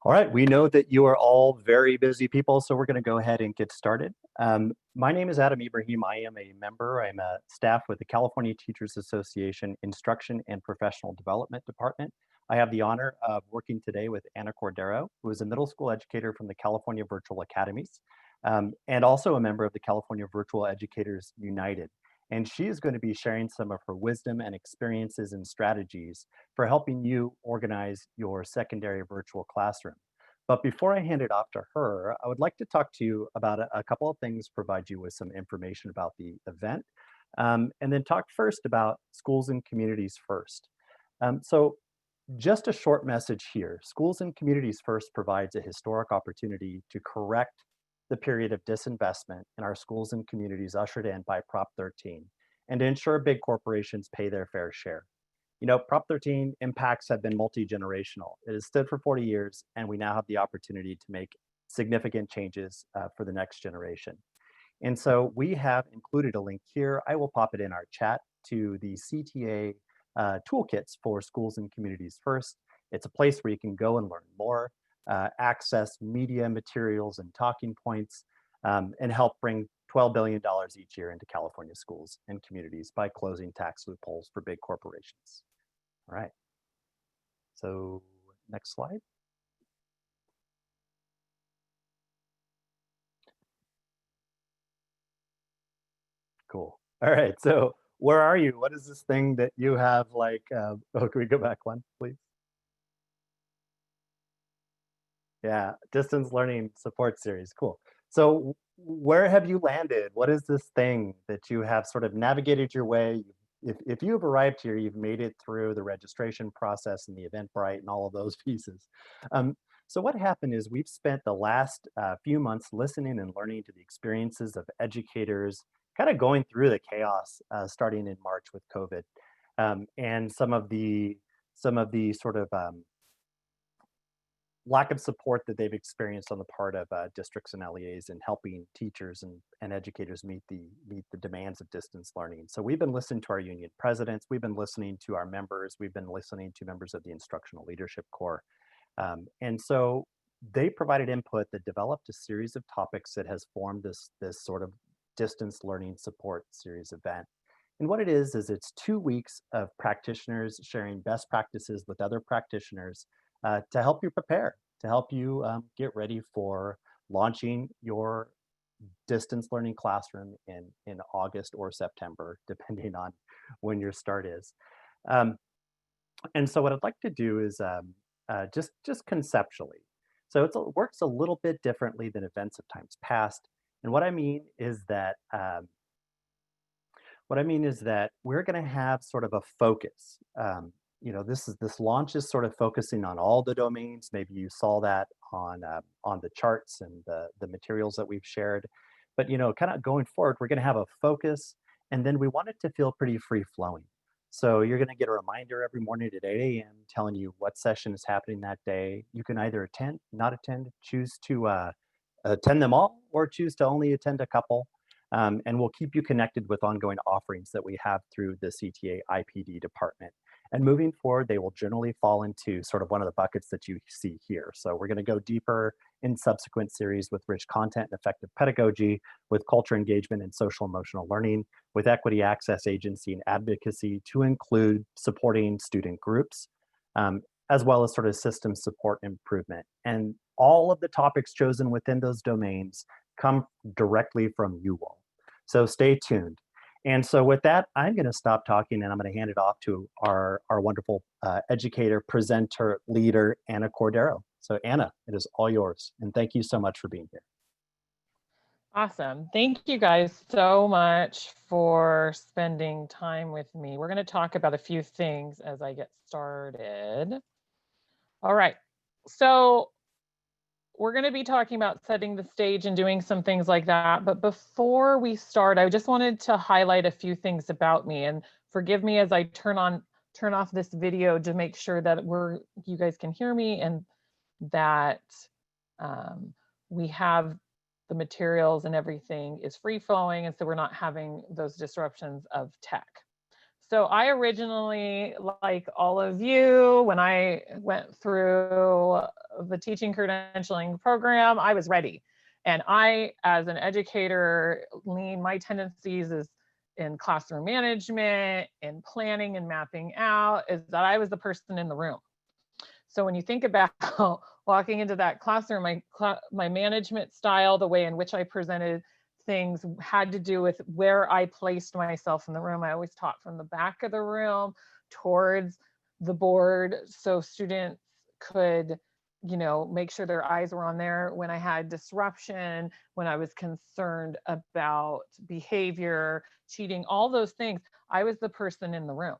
All right, we know that you are all very busy people, so we're going to go ahead and get started. My name is Adam Ibrahim. I am a member, I'm a staff with the California Teachers Association Instruction and Professional Development Department. I have the honor of working today with Anna Cordero, who is a middle school educator from the California Virtual Academies, and also a member of the California Virtual Educators United. And she is going to be sharing some of her wisdom and experiences and strategies for helping you organize your secondary virtual classroom. But before I hand it off to her, I would like to talk to you about a couple of things, provide you with some information about the event, and then talk first about schools and communities first. So just a short message here. Schools and Communities First provides a historic opportunity to correct the period of disinvestment in our schools and communities ushered in by Prop 13 and to ensure big corporations pay their fair share. You know, Prop 13 impacts have been multi-generational. It has stood for 40 years, and we now have the opportunity to make significant changes for the next generation. And so we have included a link here. I will pop it in our chat to the CTA toolkits for schools and communities first. It's a place where you can go and learn more, access media materials and talking points, and help bring $12 billion each year into California schools and communities by closing tax loopholes for big corporations. All right. So next slide. Cool. All right. So where are you? What is this thing that you have like, oh, can we go back one, please? Yeah, distance learning support series. Cool. So where have you landed? What is this thing that you have sort of navigated your way? If you have arrived here, you've made it through the registration process and the Eventbrite and all of those pieces. So what happened is we've spent the last few months listening and learning to the experiences of educators, kind of going through the chaos starting in March with COVID, and some of the sort of lack of support that they've experienced on the part of districts and LEAs in helping teachers and educators meet the demands of distance learning. So we've been listening to our union presidents, we've been listening to our members, we've been listening to members of the Instructional Leadership Corps. And so they provided input that developed a series of topics that has formed this sort of distance learning support series event. And what it is it's 2 weeks of practitioners sharing best practices with other practitioners to help you prepare, to help you get ready for launching your distance learning classroom in August or September, depending on when your start is. Um, and so what I'd like to do is just conceptually. So it works a little bit differently than events of times past. And what I mean is that we're going to have sort of a focus. You know, this launch is sort of focusing on all the domains. Maybe you saw that on the charts and the materials that we've shared. But you know, kind of going forward, we're going to have a focus, and then we want it to feel pretty free flowing. So you're going to get a reminder every morning at 8 a.m. telling you what session is happening that day. You can either attend, not attend, choose to attend them all, or choose to only attend a couple. And we'll keep you connected with ongoing offerings that we have through the CTA IPD department. And moving forward, they will generally fall into sort of one of the buckets that you see here. So we're going to go deeper in subsequent series with rich content and effective pedagogy, with culture engagement and social emotional learning, with equity access agency and advocacy to include supporting student groups, as well as sort of system support improvement. And all of the topics chosen within those domains come directly from you all. So stay tuned. And so with that, I'm going to stop talking and I'm going to hand it off to our wonderful educator, presenter, leader, Anna Cordero. So Anna, it is all yours. And thank you so much for being here. Awesome. Thank you guys so much for spending time with me. We're going to talk about a few things as I get started. All right. So we're going to be talking about setting the stage and doing some things like that. But before we start, I just wanted to highlight a few things about me, and forgive me as I turn off this video to make sure that you guys can hear me and that we have the materials and everything is free flowing, and so we're not having those disruptions of tech. So I originally, like all of you, when I went through the teaching credentialing program, I was ready. And I, as an educator, my tendencies is in classroom management, in planning and mapping out, is that I was the person in the room. So when you think about walking into that classroom, my management style, the way in which I presented things had to do with where I placed myself in the room. I always taught from the back of the room towards the board so students could, make sure their eyes were on there when I had disruption, when I was concerned about behavior, cheating, all those things. I was the person in the room.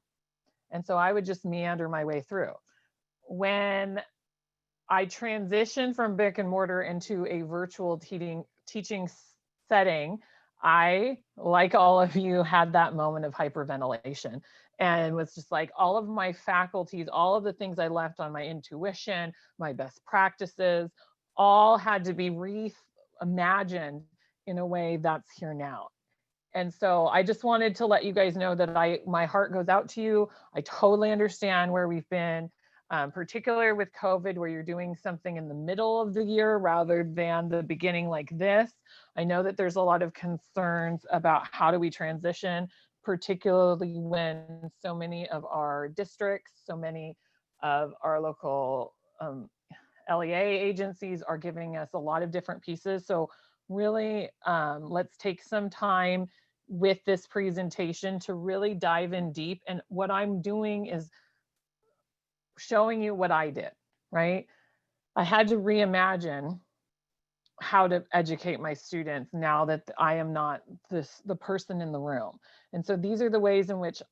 And so I would just meander my way through. When I transitioned from brick and mortar into a virtual teaching setting, I, like all of you, had that moment of hyperventilation and was just like all of my faculties, all of the things I left on my intuition, my best practices, all had to be reimagined in a way that's here now. And so I just wanted to let you guys know that my heart goes out to you. I totally understand where we've been. Particularly with COVID, where you're doing something in the middle of the year rather than the beginning like this. I know that there's a lot of concerns about how do we transition, particularly when so many of our districts, so many of our local LEA agencies are giving us a lot of different pieces. So really, let's take some time with this presentation to really dive in deep. And what I'm doing is showing you what I did, right? I had to reimagine how to educate my students now that I am not the person in the room. And so these are the ways in which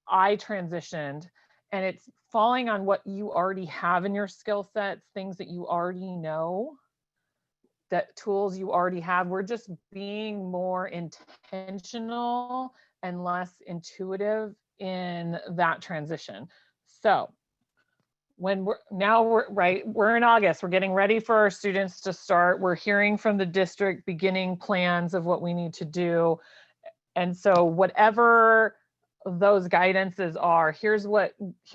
I transitioned, and it's falling on what you already have in your skill sets, things that you already know, that tools you already have. We're just being more intentional and less intuitive in that transition. So we're in August, we're getting ready for our students to start. We're hearing from the district beginning plans of what we need to do. And so whatever those guidances are, here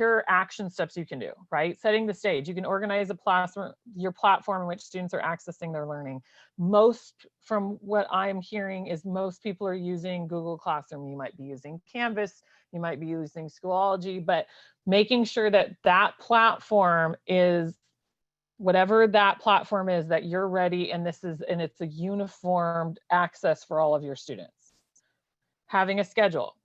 are action steps you can do, right? Setting the stage. You can organize your platform in which students are accessing their learning. Most, from what I'm hearing, is most people are using Google Classroom. You might be using Canvas, you might be using Schoology, but making sure that that platform is whatever that platform is, that you're ready, and it's a uniformed access for all of your students. Having a schedule,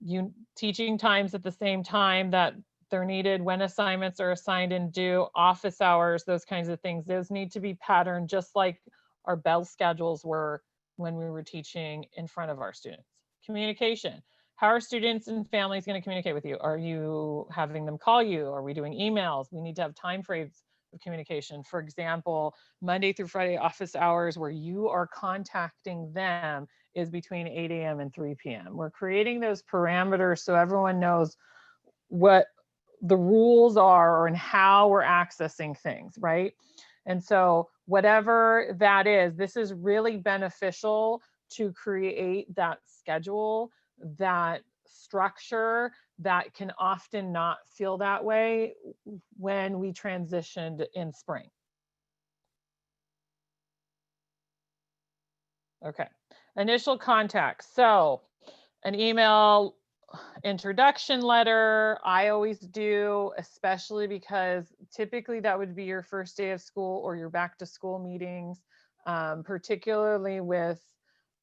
teaching times at the same time that they're needed, when assignments are assigned and due, office hours, those kinds of things. Those need to be patterned just like our bell schedules were when we were teaching in front of our students. Communication. How are students and families going to communicate with you? Are you having them call you? Are we doing emails? We need to have time frames of communication. For example, Monday through Friday office hours where you are contacting them is between 8 a.m. and 3 p.m. We're creating those parameters so everyone knows what the rules are and how we're accessing things, right? And so whatever that is, this is really beneficial to create that schedule, that structure that can often not feel that way when we transitioned in spring. Okay, initial contact. So an email introduction letter, I always do, especially because typically that would be your first day of school or your back to school meetings, particularly with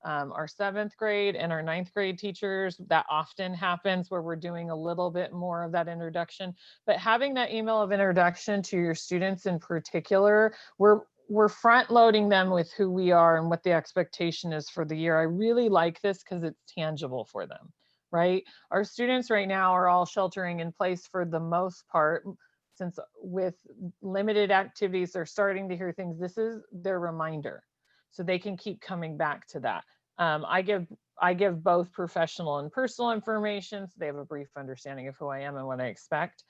our 7th grade and our 9th grade teachers. That often happens where we're doing a little bit more of that introduction, but having that email of introduction to your students in particular, we're front loading them with who we are and what the expectation is for the year. I really like this because it's tangible for them, right? Our students right now are all sheltering in place for the most part, since with limited activities, they're starting to hear things. This is their reminder, so they can keep coming back to that. I give both professional and personal information, so they have a brief understanding of who I am and what I expect.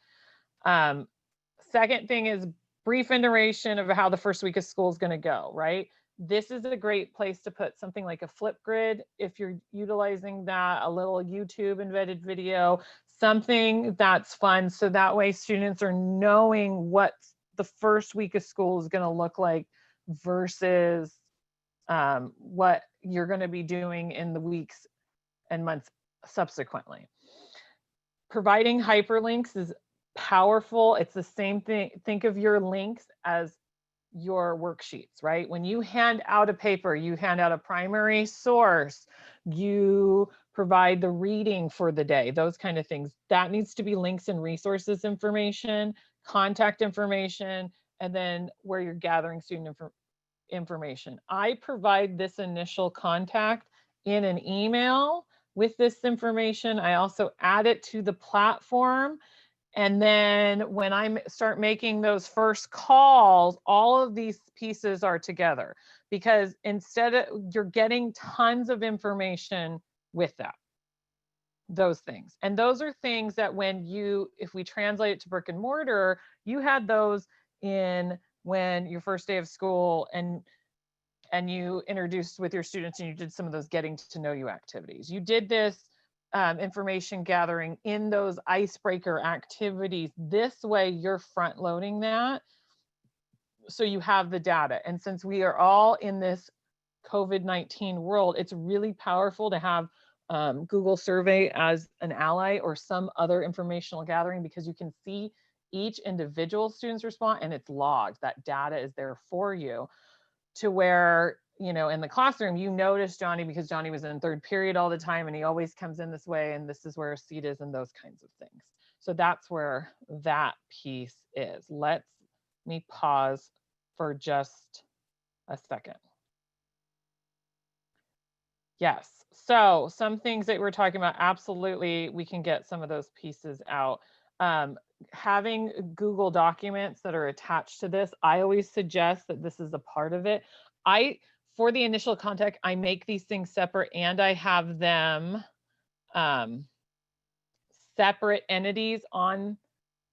Second thing is brief iteration of how the first week of school is going to go, right? This is a great place to put something like a Flipgrid if you're utilizing that, a little YouTube embedded video, something that's fun. So that way students are knowing what the first week of school is going to look like versus what you're going to be doing in the weeks and months subsequently. Providing hyperlinks is powerful. It's the same thing. Think of your links as your worksheets, right? When you hand out a paper, you hand out a primary source, you provide the reading for the day, those kind of things. That needs to be links and resources information, contact information, and then where you're gathering student information. I provide this initial contact in an email with this information. I also add it to the platform. And then when I start making those first calls, all of these pieces are together, because instead of, you're getting tons of information with that, those things. And those are things that when you, if we translate it to brick and mortar, you had those in when your first day of school and you introduced with your students and you did some of those getting to know you activities. You did this information gathering in those icebreaker activities. This way you're front loading that so you have the data. And since we are all in this COVID-19 world, it's really powerful to have Google Survey as an ally or some other informational gathering, because you can see each individual student's response and it's logged. That data is there for you, to where, you know, in the classroom, you notice Johnny because Johnny was in third period all the time and he always comes in this way and this is where a seat is and those kinds of things. So that's where that piece is. Let me pause for just a second. Yes, so some things that we're talking about, absolutely, we can get some of those pieces out. Having Google Documents that are attached to this, I always suggest that this is a part of it. For the initial contact, I make these things separate and I have them separate entities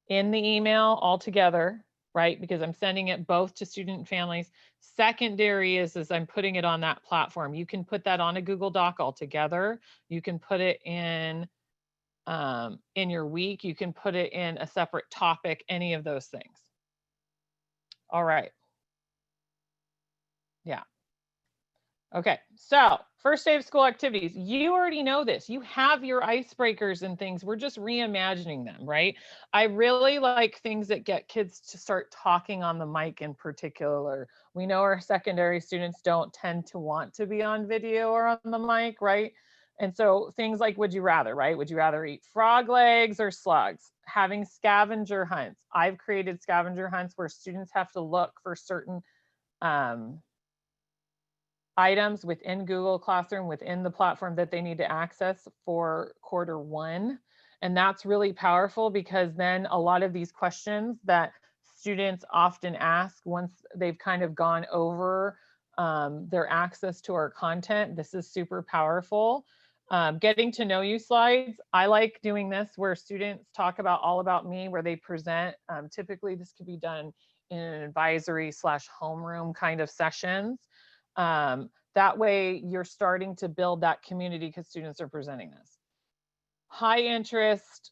in the email altogether, right? Because I'm sending it both to student and families. Secondary is I'm putting it on that platform. You can put that on a Google Doc altogether. You can put it in your week. You can put it in a separate topic, any of those things. All right. Yeah. Okay, so first day of school activities. You already know this. You have your icebreakers and things. We're just reimagining them, right? I really like things that get kids to start talking on the mic in particular. We know our secondary students don't tend to want to be on video or on the mic, right? And so things like, would you rather, right? Would you rather eat frog legs or slugs? Having scavenger hunts. I've created scavenger hunts where students have to look for certain items within Google Classroom, within the platform that they need to access for quarter 1. And that's really powerful, because then a lot of these questions that students often ask once they've kind of gone over their access to our content, this is super powerful. Getting to know you slides. I like doing this where students talk about all about me, where they present. Typically this could be done in an advisory / homeroom kind of sessions. That way you're starting to build that community because students are presenting this. High interest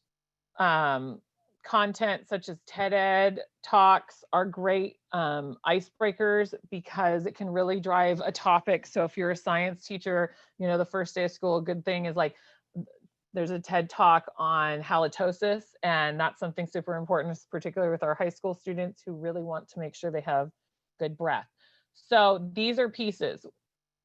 content such as TED Ed talks are great icebreakers, because it can really drive a topic. So if you're a science teacher, you know, the first day of school, a good thing is like, there's a TED talk on halitosis, and that's something super important, particularly with our high school students who really want to make sure they have good breath. So these are pieces.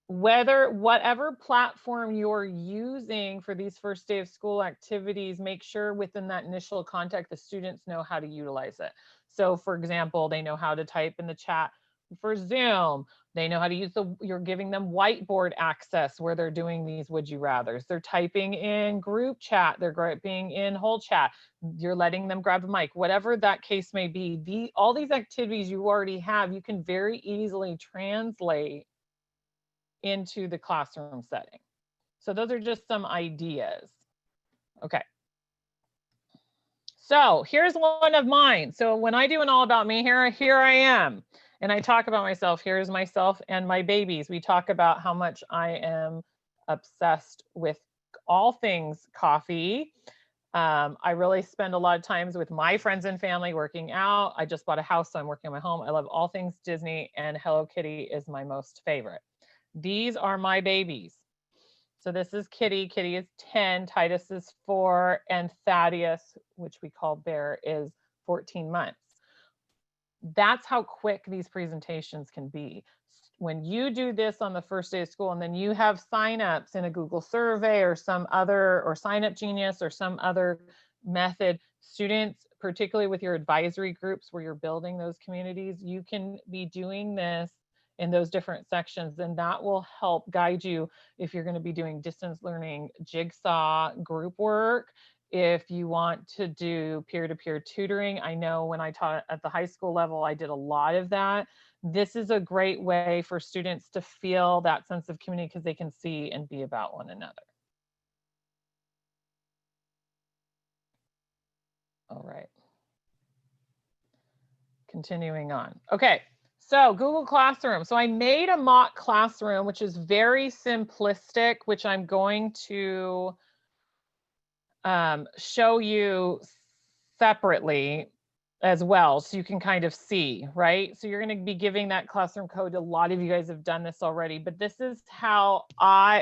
Whatever platform you're using for these first day of school activities, make sure within that initial contact, the students know how to utilize it. So for example, they know how to type in the chat for Zoom. They know how to use you're giving them whiteboard access where they're doing these would you rathers. They're typing in group chat. They're typing in whole chat. You're letting them grab a mic, whatever that case may be. All these activities you already have, you can very easily translate into the classroom setting. So those are just some ideas. Okay. So here's one of mine. So when I do an all about me here I am. And I talk about myself. Here's myself and my babies. We talk about how much I am obsessed with all things coffee. I really spend a lot of times with my friends and family working out. I just bought a house, so I'm working on my home. I love all things Disney, and Hello Kitty is my most favorite. These are my babies. So this is Kitty. Kitty is 10, Titus is 4, and Thaddeus, which we call Bear, is 14 months. That's how quick these presentations can be. When you do this on the first day of school, and then you have signups in a Google survey or some other, or Sign Up Genius or some other method, students, particularly with your advisory groups where you're building those communities, you can be doing this in those different sections, and that will help guide you if you're going to be doing distance learning, jigsaw, group work. If you want to do peer-to-peer tutoring, I know when I taught at the high school level, I did a lot of that. This is a great way for students to feel that sense of community because they can see and be about one another. All right. Continuing on. Okay, so Google Classroom. So I made a mock classroom, which is very simplistic, which I'm going to show you separately as well, so you can kind of see, right? So you're going to be giving that classroom code. A lot of you guys have done this already, but this is how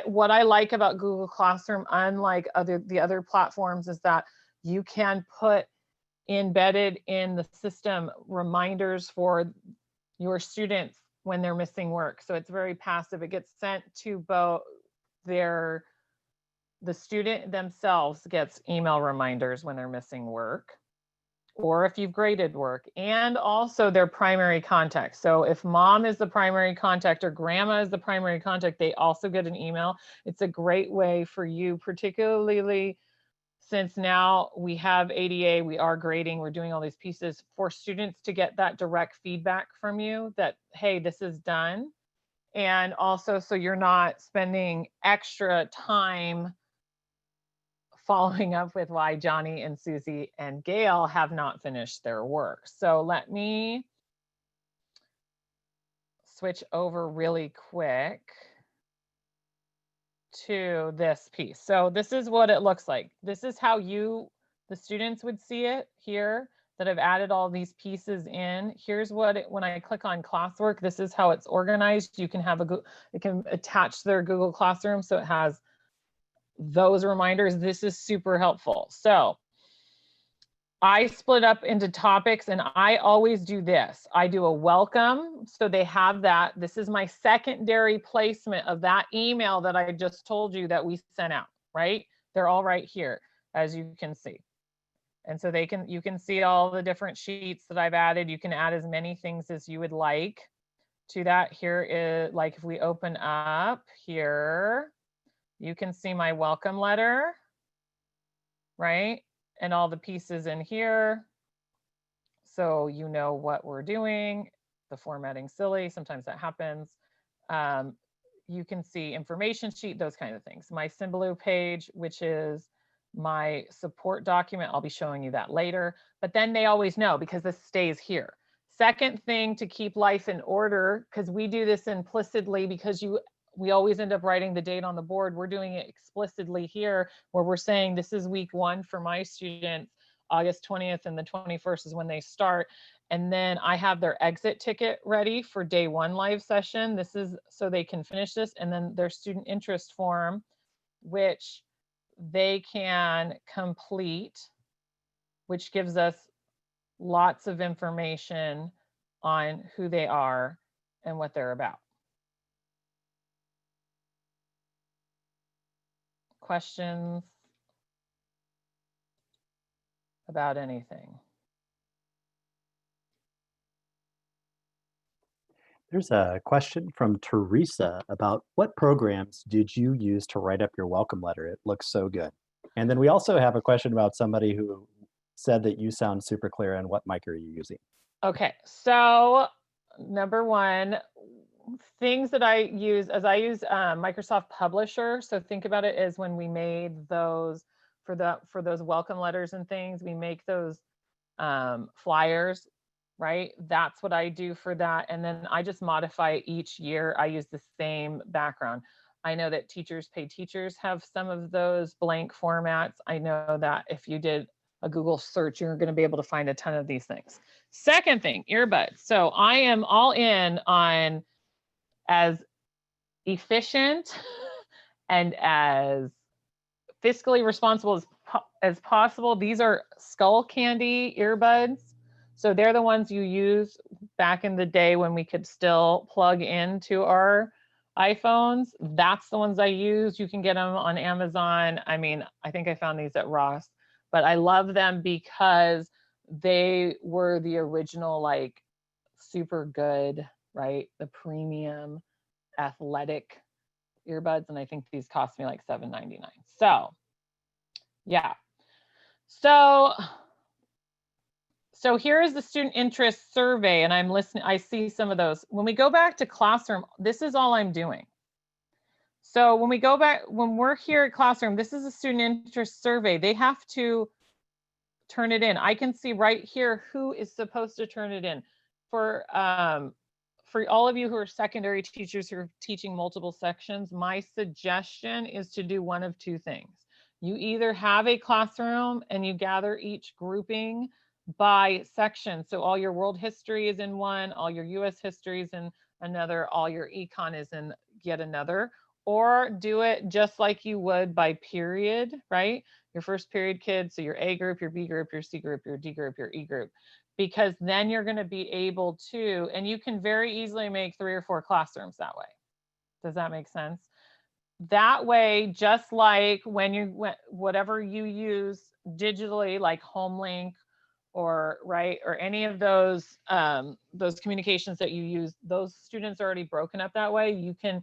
what I like about Google Classroom, unlike the other platforms, is that you can put embedded in the system reminders for your students when they're missing work. So it's very passive. It gets sent to both the student themselves gets email reminders when they're missing work, or if you've graded work, and also their primary contact. So if mom is the primary contact or grandma is the primary contact, they also get an email. It's a great way for you, particularly since now we have ADA, we are grading, we're doing all these pieces, for students to get that direct feedback from you that, hey, this is done. And also, so you're not spending extra time following up with why Johnny and Susie and Gail have not finished their work. So let me switch over really quick to this piece. So this is what it looks like. This is how the students would see it here, that I've added all these pieces in. Here's what when I click on classwork, this is how it's organized. You can have it can attach to their Google Classroom. So it has those reminders. This is super helpful. So I split up into topics, and I always do this. I do a welcome, so they have that. This is my secondary placement of that email that I just told you that we sent out, right? They're all right here, as you can see. And so you can see all the different sheets that I've added. You can add as many things as you would like to that. Here is, like, if we open up here, you can see my welcome letter, right? And all the pieces in here. So you know what we're doing. The formatting silly, sometimes that happens. You can see information sheet, those kind of things. My Symbaloo page, which is my support document, I'll be showing you that later. But then they always know because this stays here. Second thing to keep life in order, because we do this implicitly because we always end up writing the date on the board. We're doing it explicitly here where we're saying this is week 1 for my students, August 20th and the 21st is when they start. And then I have their exit ticket ready for day 1 live session. This is so they can finish this, and then their student interest form, which they can complete, which gives us lots of information on who they are and what they're about. Questions about anything? There's a question from Teresa about what programs did you use to write up your welcome letter? It looks so good. And then we also have a question about somebody who said that you sound super clear, and what mic are you using? Okay, so number 1, things that I use Microsoft Publisher. So think about it as when we made those for those welcome letters and things, we make those flyers, right? That's what I do for that. And then I just modify it each year. I use the same background. I know that Teachers Pay Teachers have some of those blank formats. I know that if you did a Google search, you're going to be able to find a ton of these things. Second thing, earbuds. So I am all in on as efficient and as fiscally responsible as possible. These are Skullcandy earbuds. So they're the ones you use back in the day when we could still plug into our iPhones. That's the ones I use. You can get them on Amazon. I mean, I think I found these at Ross, but I love them because they were the original, like, super good, right? The premium athletic earbuds. And I think these cost me like $7.99. So yeah. So here is the student interest survey, and I'm listening. I see some of those. When we go back to classroom, this is all I'm doing. So when we go back, when we're here at classroom, this is a student interest survey. They have to turn it in. I can see right here who is supposed to turn it in. For all of you who are secondary teachers who are teaching multiple sections, my suggestion is to do one of two things. You either have a classroom and you gather each grouping by section. So all your world history is in one, all your US history is in another, all your econ is in yet another, or do it just like you would by period, right? Your first period kids, so your A group, your B group, your C group, your D group, your E group, because then you're going to be able to, and you can very easily make 3 or 4 classrooms that way. Does that make sense? That way, just like when you, whatever you use digitally, like HomeLink or right, or any of those communications that you use, those students are already broken up that way. You can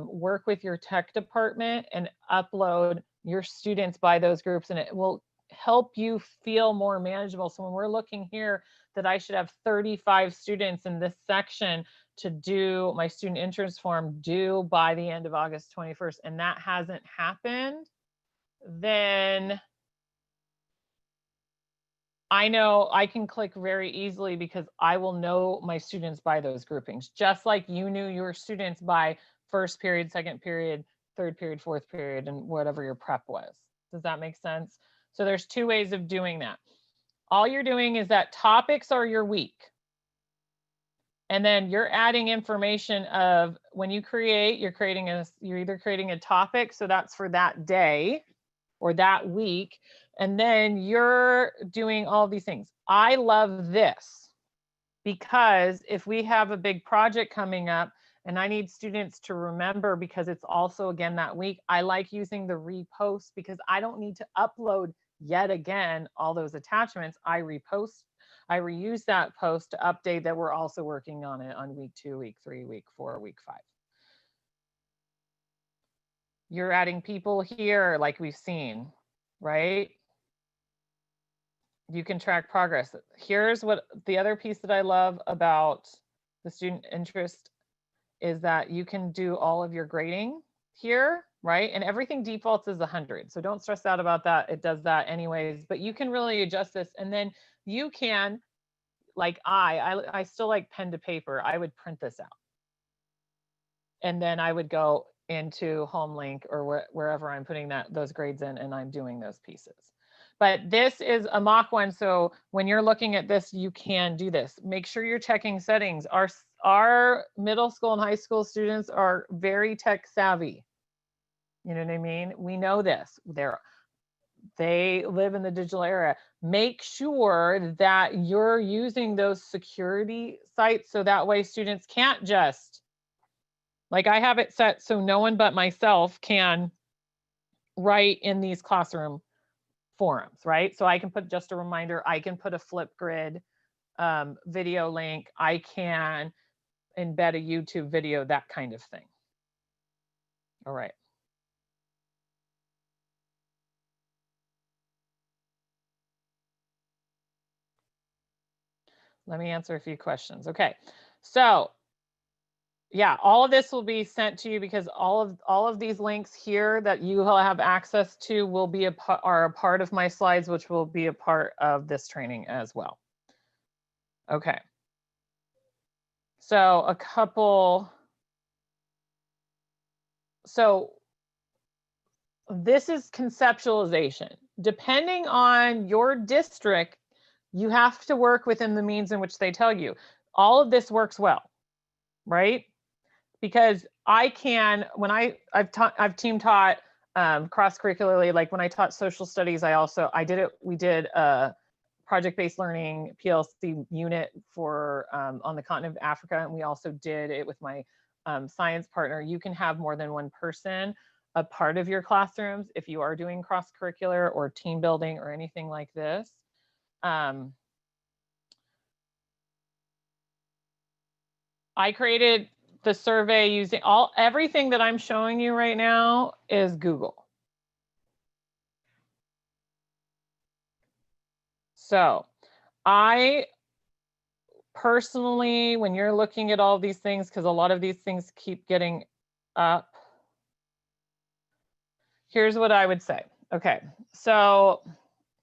work with your tech department and upload your students by those groups, and it will help you feel more manageable. So when we're looking here that I should have 35 students in this section to do my student interest form due by the end of August 21st, and that hasn't happened, then I know I can click very easily because I will know my students by those groupings, just like you knew your students by first period, second period, third period, fourth period, and whatever your prep was. Does that make sense? So there's 2 ways of doing that. All you're doing is that topics are your week. And then you're adding information of when you create, you're either creating a topic, so that's for that day or that week, and then you're doing all these things. I love this because if we have a big project coming up and I need students to remember, because it's also again that week, I like using the repost because I don't need to upload yet again all those attachments. I reuse that post to update that we're also working on it on week 2, week 3, week 4, week 5. You're adding people here like we've seen, right? You can track progress. Here's what the other piece that I love about the student interest is that you can do all of your grading here, right? And everything defaults is 100. So don't stress out about that. It does that anyways, but you can really adjust this. And then you can, like I still like pen to paper. I would print this out. And then I would go into HomeLink or wherever I'm putting those grades in, and I'm doing those pieces. But this is a mock one. So when you're looking at this, you can do this. Make sure you're checking settings. Our middle school and high school students are very tech savvy. You know what I mean? We know this. They live in the digital era. Make sure that you're using those security sites so that way students can't just, like I have it set so no one but myself can write in these classroom forums, right? So I can put just a reminder, I can put a Flipgrid video link, I can embed a YouTube video, that kind of thing. All right. Let me answer a few questions. Okay, so yeah, all of this will be sent to you because all of these links here that you will have access to will be are a part of my slides, which will be a part of this training as well. Okay. So a couple so this is conceptualization. Depending on your district, you have to work within the means in which they tell you. All of this works well, right? Because I can, when I've team taught cross curricularly, like when I taught social studies, we did a project-based learning PLC unit for on the continent of Africa, and we also did it with my science partner. You can have more than one person a part of your classrooms if you are doing cross curricular or team building or anything like this. I created the survey using everything that I'm showing you right now is Google. So I personally, when you're looking at all these things, because a lot of these things keep getting up, here's what I would say. Okay, so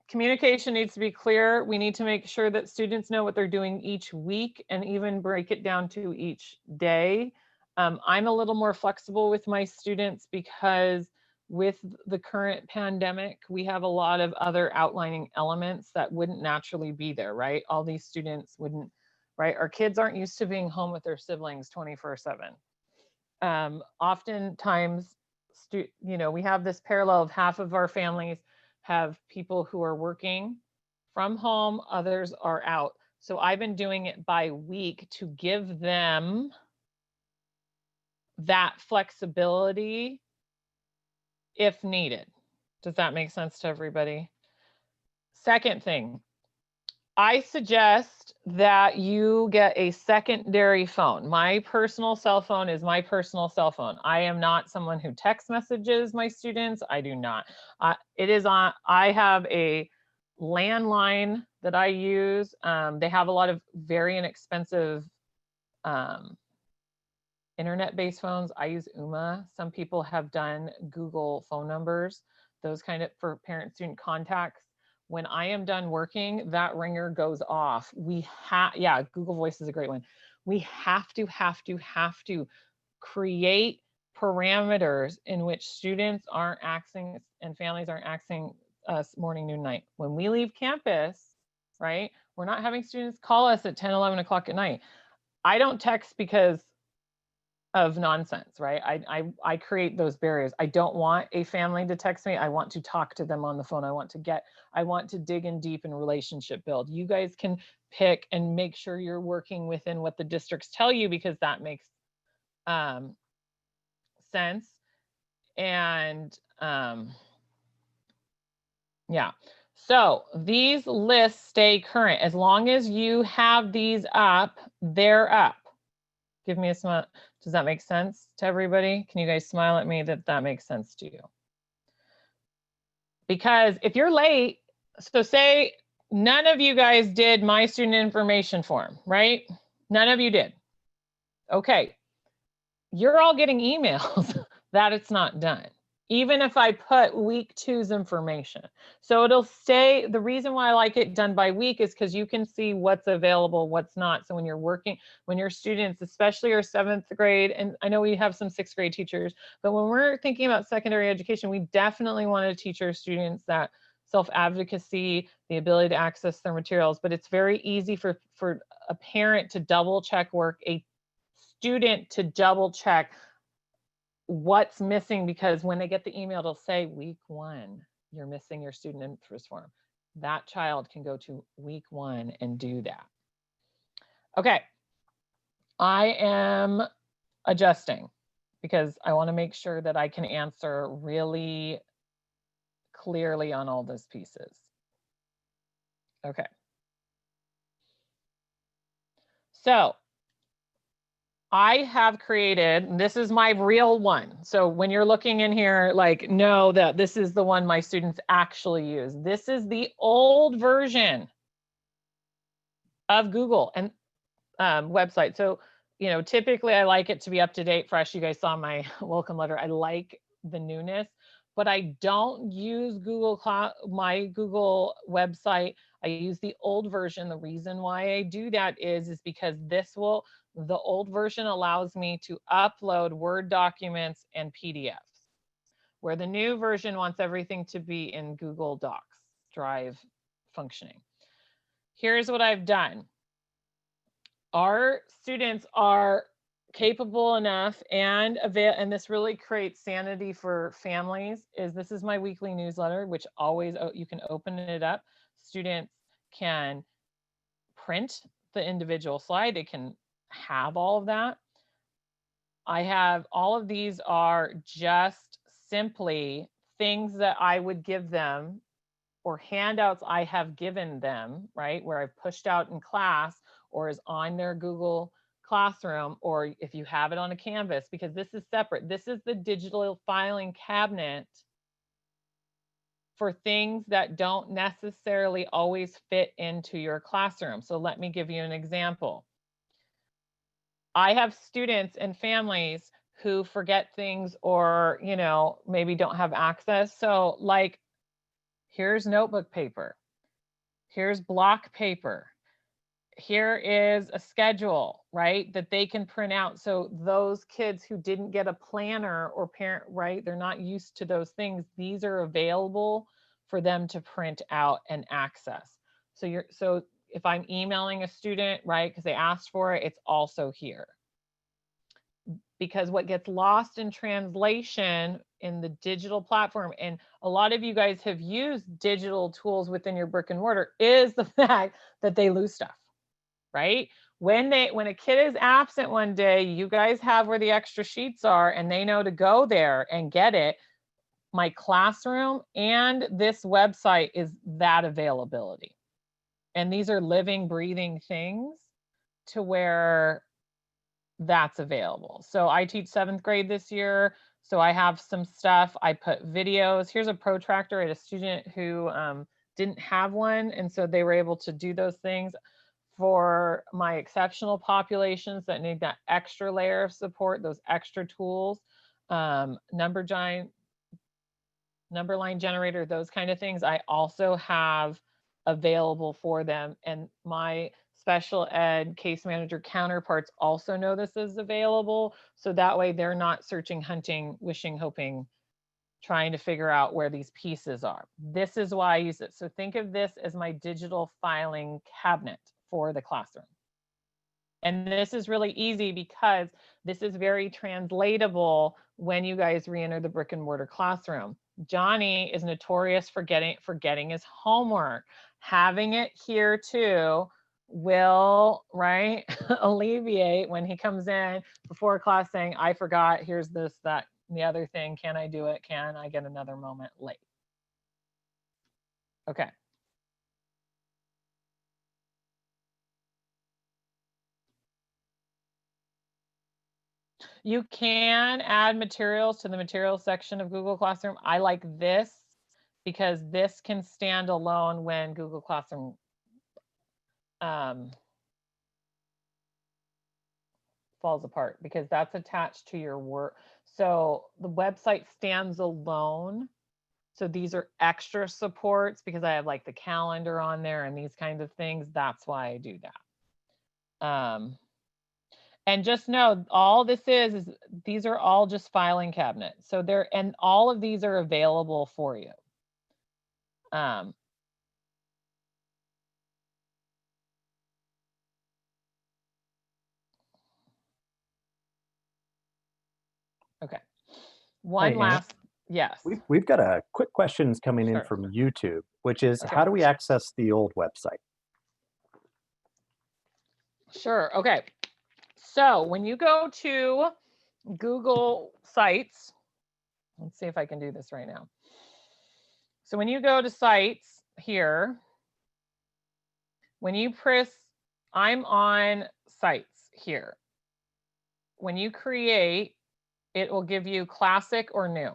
communication needs to be clear. We need to make sure that students know what they're doing each week and even break it down to each day. I'm a little more flexible with my students because with the current pandemic, we have a lot of other outlining elements that wouldn't naturally be there, right? All these students wouldn't, right? Our kids aren't used to being home with their siblings 24/7. Oftentimes, we have this parallel of half of our families have people who are working from home, others are out. So I've been doing it by week to give them that flexibility if needed. Does that make sense to everybody? Second thing, I suggest that you get a secondary phone. My personal cell phone is my personal cell phone. I am not someone who text messages my students. I do not. I have a landline that I use. They have a lot of very inexpensive internet-based phones. I use Ooma. Some people have done Google phone numbers, those kind of for parent-student contacts. When I am done working, that ringer goes off. Yeah, Google Voice is a great one. We have to create parameters in which students aren't accessing and families aren't accessing us morning, noon, night. When we leave campus, right, we're not having students call us at 10, 11 o'clock at night. I don't text because of nonsense, right? I create those barriers. I don't want a family to text me. I want to talk to them on the phone. I want to dig in deep in relationship build. You guys can pick and make sure you're working within what the districts tell you, because that makes sense. And yeah, so these lists stay current. As long as you have these up, they're up. Give me a smile. Does that make sense to everybody? Can you guys smile at me that makes sense to you? Because if you're late, so say none of you guys did my student information form, right? None of you did. Okay, you're all getting emails that it's not done, even if I put week 2's information. So it'll stay. The reason why I like it done by week is because you can see what's available, what's not. So when you're working, when your students, especially your 7th grade, and I know we have some 6th grade teachers, but when we're thinking about secondary education, we definitely want to teach our students that self-advocacy, the ability to access their materials. But it's very easy for a parent to double check work, a student to double check what's missing, because when they get the email, it'll say week 1, you're missing your student interest form. That child can go to week 1 and do that. Okay, I am adjusting because I want to make sure that I can answer really clearly on all those pieces. Okay. So I have created, this is my real one. So when you're looking in here, like, know that this is the one my students actually use. This is the old version of Google and website. So, typically I like it to be up to date, fresh. You guys saw my welcome letter. I like the newness, but I don't use my Google website. I use the old version. The reason why I do that is because The old version allows me to upload Word documents and PDFs, where the new version wants everything to be in Google Docs, Drive functioning. Here's what I've done. Our students are capable enough and this really creates sanity for families, this is my weekly newsletter, which always you can open it up. Students can print the individual slide. They can have all of that. I have all of these are just simply things that I would give them or handouts I have given them, right? Where I've pushed out in class or is on their Google Classroom, or if you have it on a Canvas, because this is separate. This is the digital filing cabinet for things that don't necessarily always fit into your classroom. So let me give you an example. I have students and families who forget things or, you know, maybe don't have access. So like, here's notebook paper. Here's block paper. Here is a schedule, right, that they can print out. So those kids who didn't get a planner or parent, right, they're not used to those things. These are available for them to print out and access. So if I'm emailing a student, right, because they asked for it, it's also here. Because what gets lost in translation in the digital platform, and a lot of you guys have used digital tools within your brick and mortar, is the fact that they lose stuff, right? When a kid is absent one day, you guys have where the extra sheets are and they know to go there and get it. My classroom and this website is that availability. And these are living, breathing things to where that's available. So I teach 7th grade this year. So I have some stuff. I put videos. Here's a protractor. I had a student who didn't have one. And so they were able to do those things. For my exceptional populations that need that extra layer of support, those extra tools, number line generator, those kind of things, I also have available for them. And my special ed case manager counterparts also know this is available. So that way they're not searching, hunting, wishing, hoping, trying to figure out where these pieces are. This is why I use it. So think of this as my digital filing cabinet for the classroom. And this is really easy because this is very translatable when you guys re-enter the brick and mortar classroom. Johnny is notorious for forgetting his homework. Having it here too will, right, alleviate when he comes in before class saying, I forgot, here's this, that, and the other thing. Can I do it? Can I get another moment late? Okay. You can add materials to the materials section of Google Classroom. I like this because this can stand alone when Google Classroom falls apart, because that's attached to your work. So the website stands alone. So these are extra supports because I have like the calendar on there and these kinds of things. That's why I do that. And just know all this is these are all just filing cabinets. So and all of these are available for you. Okay. One last, yes. We've got a quick questions coming in from YouTube, which is how do we access the old website? Sure. Okay. So when you go to Google Sites, let's see if I can do this right now. So when you go to Sites here, when you press, I'm on Sites here. When you create, it will give you classic or new.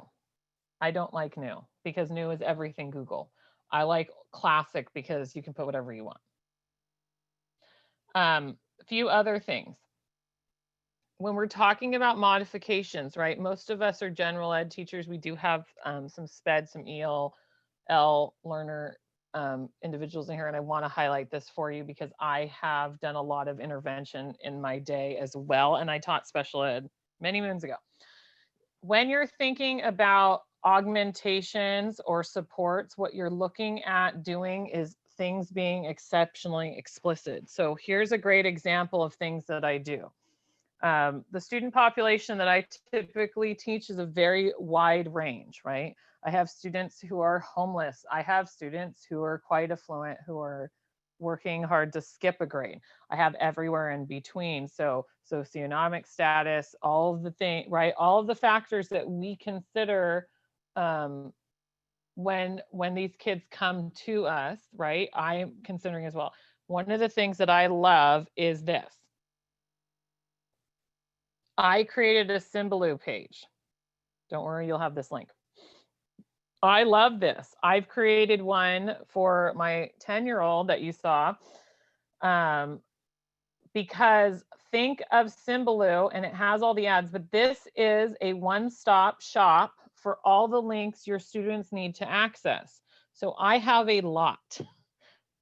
I don't like new because new is everything Google. I like classic because you can put whatever you want. A few other things. When we're talking about modifications, right? Most of us are general ed teachers. We do have some SPED, some EL learner individuals in here, and I want to highlight this for you because I have done a lot of intervention in my day as well, and I taught special ed many moons ago. When you're thinking about augmentations or supports, what you're looking at doing is things being exceptionally explicit. So here's a great example of things that I do. The student population that I typically teach is a very wide range, right? I have students who are homeless. I have students who are quite affluent, who are working hard to skip a grade. I have everywhere in between. So socioeconomic status, all of the things, right? All of the factors that we consider when these kids come to us, right? I'm considering as well. One of the things that I love is this. I created a Symbaloo page. Don't worry, you'll have this link. I love this. I've created one for my 10-year-old that you saw, because think of Symbaloo, and it has all the ads, but this is a one-stop shop for all the links your students need to access. So I have a lot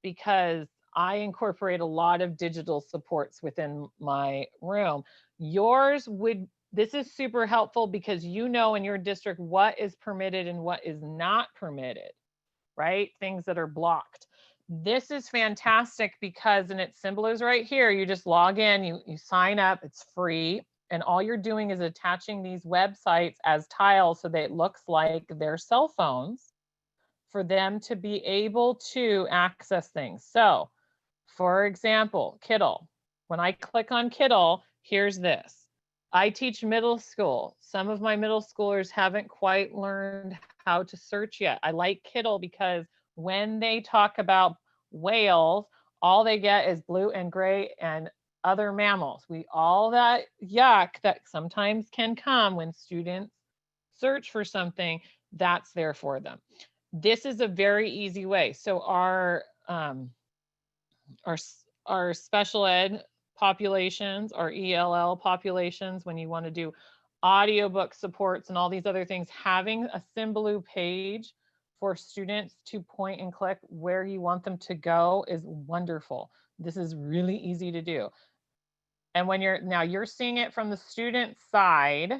because I incorporate a lot of digital supports within my room. Yours would, this is super helpful because you know in your district what is permitted and what is not permitted, right? Things that are blocked. This is fantastic because, and its symbol is right here, you just log in, you sign up, it's free. And all you're doing is attaching these websites as tiles so that it looks like their cell phones for them to be able to access things. So for example, Kiddle. When I click on Kiddle, here's this. I teach middle school. Some of my middle schoolers haven't quite learned how to search yet. I like Kiddle because when they talk about whales, all they get is blue and gray and other mammals. All that yuck that sometimes can come when students search for something, that's there for them. This is a very easy way. So our special ed populations, our ELL populations, when you want to do audiobook supports and all these other things, having a Symbaloo page for students to point and click where you want them to go is wonderful. This is really easy to do. And when you're seeing it from the student side,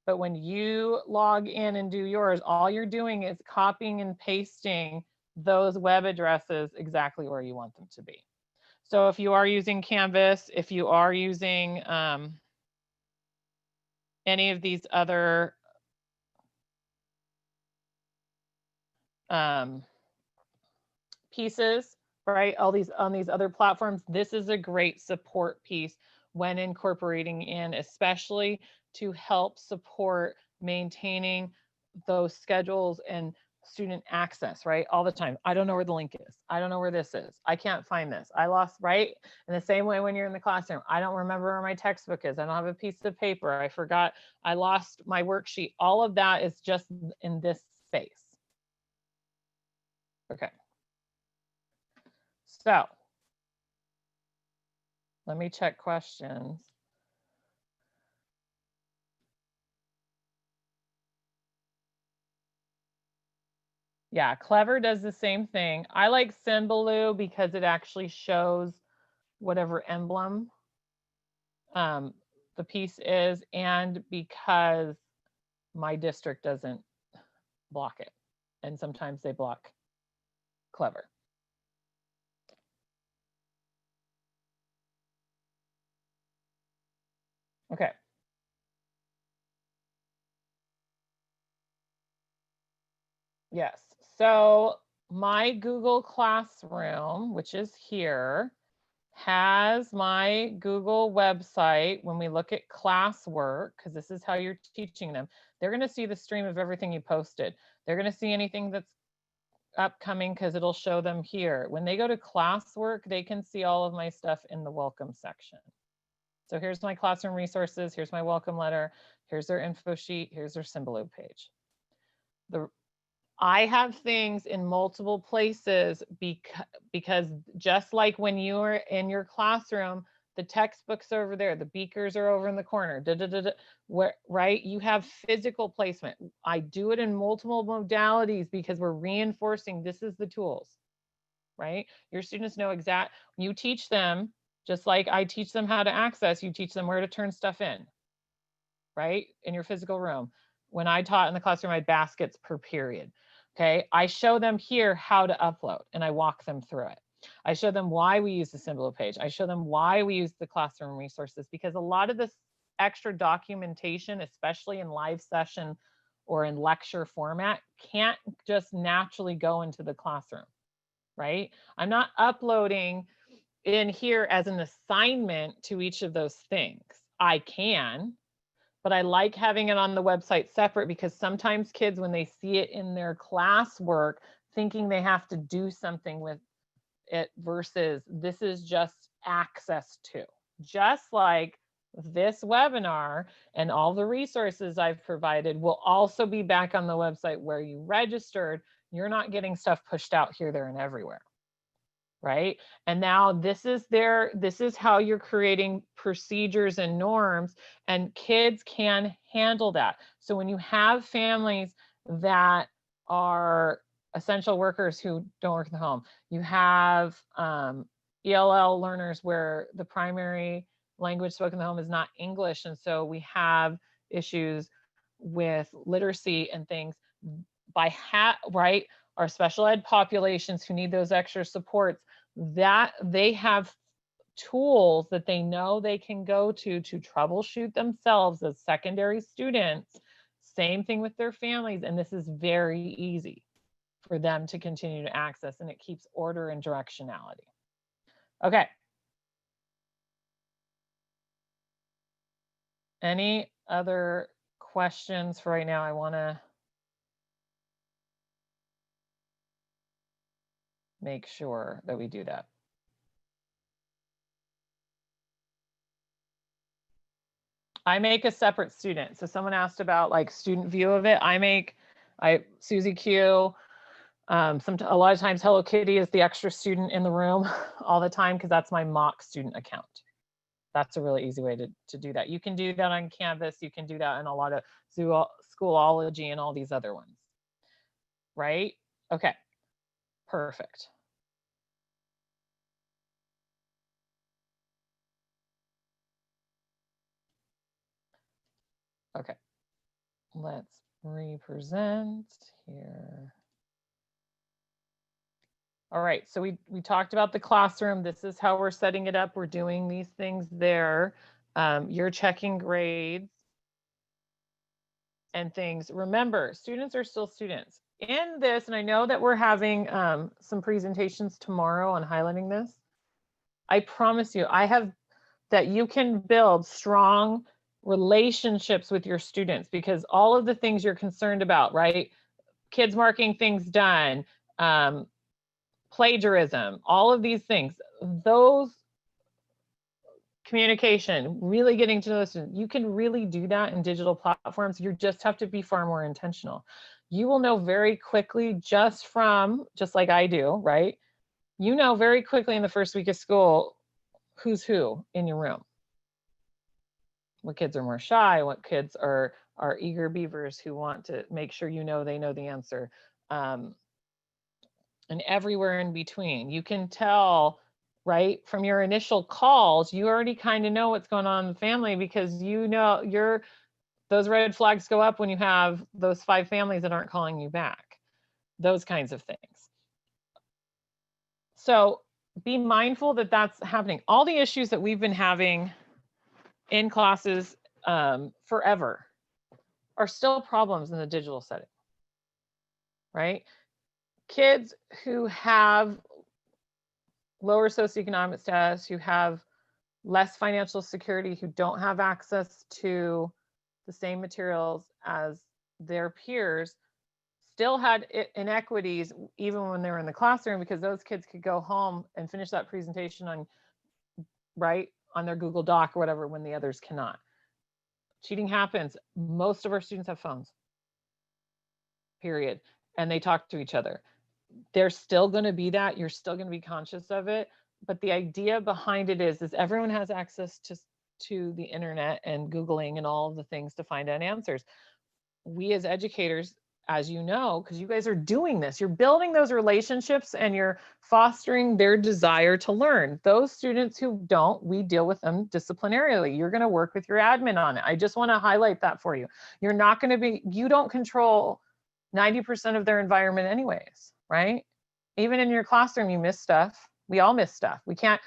but when you log in and do yours, all you're doing is copying and pasting those web addresses exactly where you want them to be. So if you are using Canvas, if you are using any of these other pieces, right, all these on these other platforms, this is a great support piece when incorporating in, especially to help support maintaining those schedules and student access, right? All the time. I don't know where the link is. I don't know where this is. I can't find this. I lost, right? In the same way when you're in the classroom, I don't remember where my textbook is. I don't have a piece of paper. I forgot. I lost my worksheet. All of that is just in this space. Okay. So let me check questions. Yeah, Clever does the same thing. I like Symbaloo because it actually shows whatever emblem the piece is, and because my district doesn't block it. And sometimes they block Clever. Okay. Yes. So my Google Classroom, which is here, has my Google website. When we look at classwork, because this is how you're teaching them, they're going to see the stream of everything you posted. They're going to see anything that's upcoming because it'll show them here. When they go to classwork, they can see all of my stuff in the welcome section. So here's my classroom resources. Here's my welcome letter. Here's their info sheet. Here's their Symbaloo page. I have things in multiple places because just like when you are in your classroom, the textbooks are over there, the beakers are over in the corner, where, right? You have physical placement. I do it in multiple modalities because we're reinforcing this is the tools. right? Your students know you teach them, just like I teach them how to access, you teach them where to turn stuff in, right? In your physical room. When I taught in the classroom, I had baskets per period. Okay. I show them here how to upload and I walk them through it. I show them why we use the Symbola page. I show them why we use the classroom resources, because a lot of this extra documentation, especially in live session or in lecture format, can't just naturally go into the classroom, right? I'm not uploading in here as an assignment to each of those things. I can, but I like having it on the website separate, because sometimes kids, when they see it in their classwork, thinking they have to do something with it versus this is just access to. Just like this webinar and all the resources I've provided will also be back on the website where you registered. You're not getting stuff pushed out here, there, and everywhere. Right? And now this is how you're creating procedures and norms, and kids can handle that. So when you have families that are essential workers who don't work in the home, you have ELL learners where the primary language spoken in the home is not English, and so we have issues with literacy and things. Right, our special ed populations who need those extra supports, that they have tools that they know they can go to troubleshoot themselves as secondary students. Same thing with their families, and this is very easy for them to continue to access, and it keeps order and directionality. Okay. Any other questions for right now? I want to make sure that we do that. I make a separate student. So someone asked about like student view of it. Susie Q. A lot of times Hello Kitty is the extra student in the room all the time, because that's my mock student account. That's a really easy way to do that. You can do that on Canvas. You can do that in a lot of Schoology and all these other ones. Right? Okay, perfect. Okay, let's represent here. All right, so we talked about the classroom. This is how we're setting it up. We're doing these things there. You're checking grades and things. Remember, students are still students. In this, and I know that we're having some presentations tomorrow on highlighting this. I promise you, that you can build strong relationships with your students, because all of the things you're concerned about, right? Kids marking things done, plagiarism, all of these things, those communication, really getting to know the student, you can really do that in digital platforms. You just have to be far more intentional. You will know very quickly, just like I do, right? You know very quickly in the first week of school who's who in your room. What kids are more shy, what kids are eager beavers who want to make sure they know the answer. And everywhere in between. You can tell, right, from your initial calls, you already kind of know what's going on in the family, because those red flags go up when you have those 5 families that aren't calling you back, those kinds of things. So be mindful that that's happening. All the issues that we've been having in classes forever are still problems in the digital setting, right? Kids who have lower socioeconomic status, who have less financial security, who don't have access to the same materials as their peers, still had inequities even when they were in the classroom, because those kids could go home and finish that presentation on their Google Doc or whatever, when the others cannot. Cheating happens. Most of our students have phones, period, and they talk to each other. There's still going to be that. You're still going to be conscious of it. But the idea behind it is everyone has access to the internet and Googling and all of the things to find out answers. We as educators as you know, because you guys are doing this, you're building those relationships and you're fostering their desire to learn. Those students who don't, we deal with them disciplinarily. You're going to work with your admin on it. I just want to highlight that for you. You're not going to be, you don't control 90% of their environment anyways, right? Even in your classroom, you miss stuff. We all miss stuff. We can't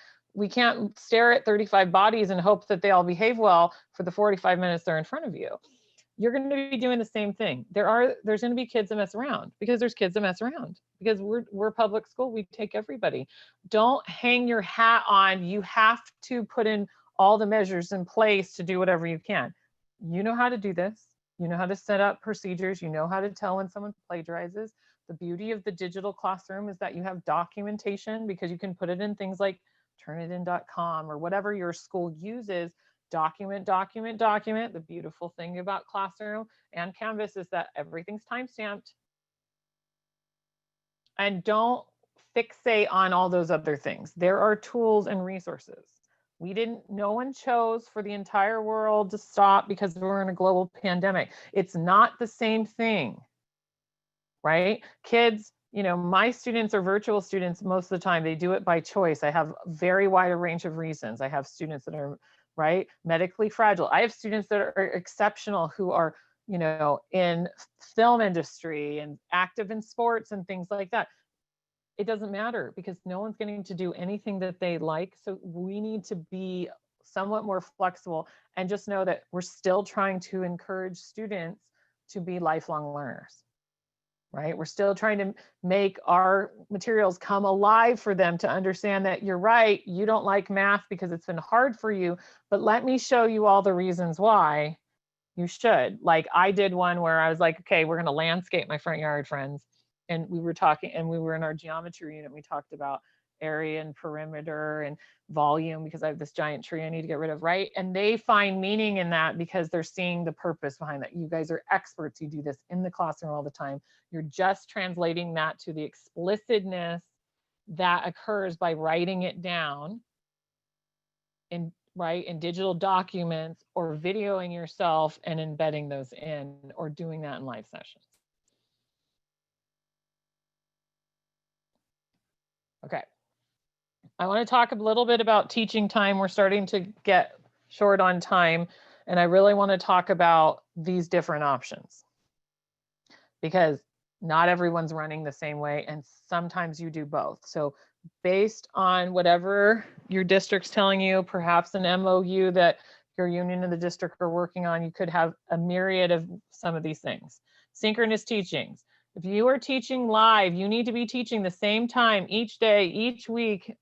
stare at 35 bodies and hope that they all behave well for the 45 minutes they're in front of you. You're going to be doing the same thing. There's going to be kids that mess around, because there's kids that mess around, because we're public school. We take everybody. Don't hang your hat on, you have to put in all the measures in place to do whatever you can. You know how to do this. You know how to set up procedures. You know how to tell when someone plagiarizes. The beauty of the digital classroom is that you have documentation, because you can put it in things like turnitin.com or whatever your school uses. Document, document, document. The beautiful thing about Classroom and Canvas is that everything's timestamped. And don't fixate on all those other things. There are tools and resources. No one chose for the entire world to stop because we're in a global pandemic. It's not the same thing, right? Kids, my students are virtual students most of the time. They do it by choice. I have a very wide range of reasons. I have students that are medically fragile. I have students that are exceptional who are, in film industry and active in sports and things like that. It doesn't matter, because no one's getting to do anything that they like. So we need to be somewhat more flexible, and just know that we're still trying to encourage students to be lifelong learners. Right? We're still trying to make our materials come alive for them to understand that you're right. You don't like math because it's been hard for you, but let me show you all the reasons why you should. Like I did one where I was like, okay, we're going to landscape my front yard, friends. And we were talking, and we were in our geometry unit. We talked about area and perimeter and volume, because I have this giant tree I need to get rid of, right? And they find meaning in that because they're seeing the purpose behind that. You guys are experts. You do this in the classroom all the time. You're just translating that to the explicitness that occurs by writing it down in digital documents, or videoing yourself and embedding those in, or doing that in live sessions. Okay. I want to talk a little bit about teaching time. We're starting to get short on time, and I really want to talk about these different options, because not everyone's running the same way, and sometimes you do both. So based on whatever your district's telling you, perhaps an MOU that your union and the district are working on, you could have a myriad of some of these things. Synchronous teachings. If you are teaching live, you need to be teaching the same time each day, each week,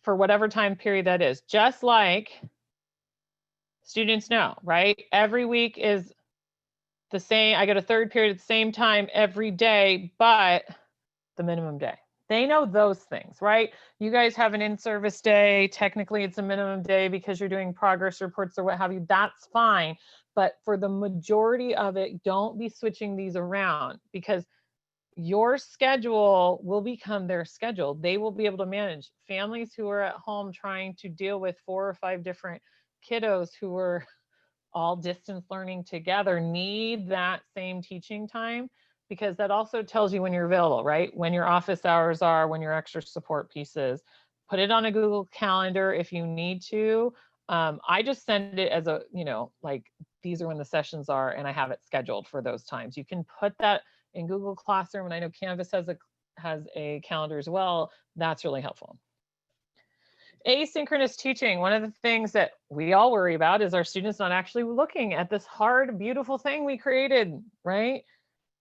for whatever time period that is. Just like students know, right? Every week is the same. I get a third period at the same time every day, but the minimum day. They know those things, right? You guys have an in-service day. Technically, it's a minimum day because you're doing progress reports or what have you. That's fine. But for the majority of it, don't be switching these around, because your schedule will become their schedule. They will be able to manage. Families who are at home trying to deal with 4 or 5 different kiddos who are all distance learning together need that same teaching time, because that also tells you when you're available, right? When your office hours are, when your extra support pieces. Put it on a Google Calendar if you need to. I just send it as a, like, these are when the sessions are, and I have it scheduled for those times. You can put that in Google Classroom, and I know Canvas has a calendar as well. That's really helpful. Asynchronous teaching. One of the things that we all worry about is our students not actually looking at this hard, beautiful thing we created, right?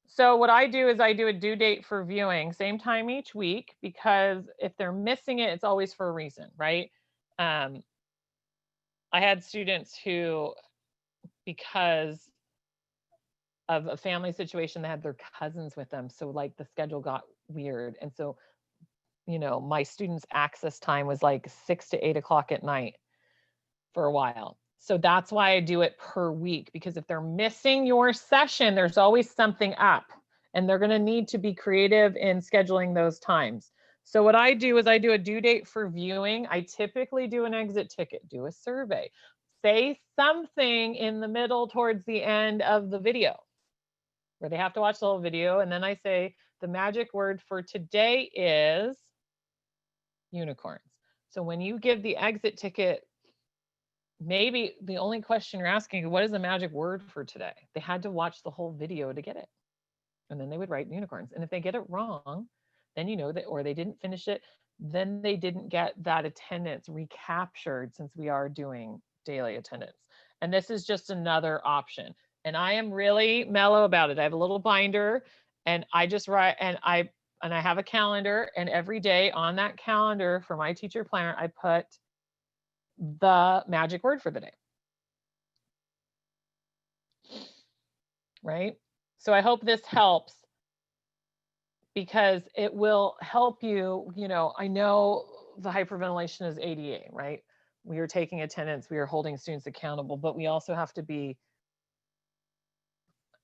So what I do is I do a due date for viewing, same time each week, because if they're missing it, it's always for a reason, right? I had students who, because of a family situation, they had their cousins with them. So like the schedule got weird. And so, my students' access time was like 6 to 8 o'clock at night for a while. So that's why I do it per week, because if they're missing your session, there's always something up, and they're going to need to be creative in scheduling those times. So what I do is I do a due date for viewing. I typically do an exit ticket, do a survey, say something in the middle towards the end of the video. where they have to watch the whole video. And then I say, the magic word for today is unicorns. So when you give the exit ticket, maybe the only question you're asking, what is the magic word for today? They had to watch the whole video to get it. And then they would write unicorns. And if they get it wrong, then you know that, or they didn't finish it, then they didn't get that attendance recaptured, since we are doing daily attendance. And this is just another option. And I am really mellow about it. I have a little binder, and I just write, and I have a calendar, and every day on that calendar for my teacher planner, I put the magic word for the day. Right? So I hope this helps, because it will help you. You know, I know the hyperventilation is ADA, right? We are taking attendance, we are holding students accountable, but we also have to be,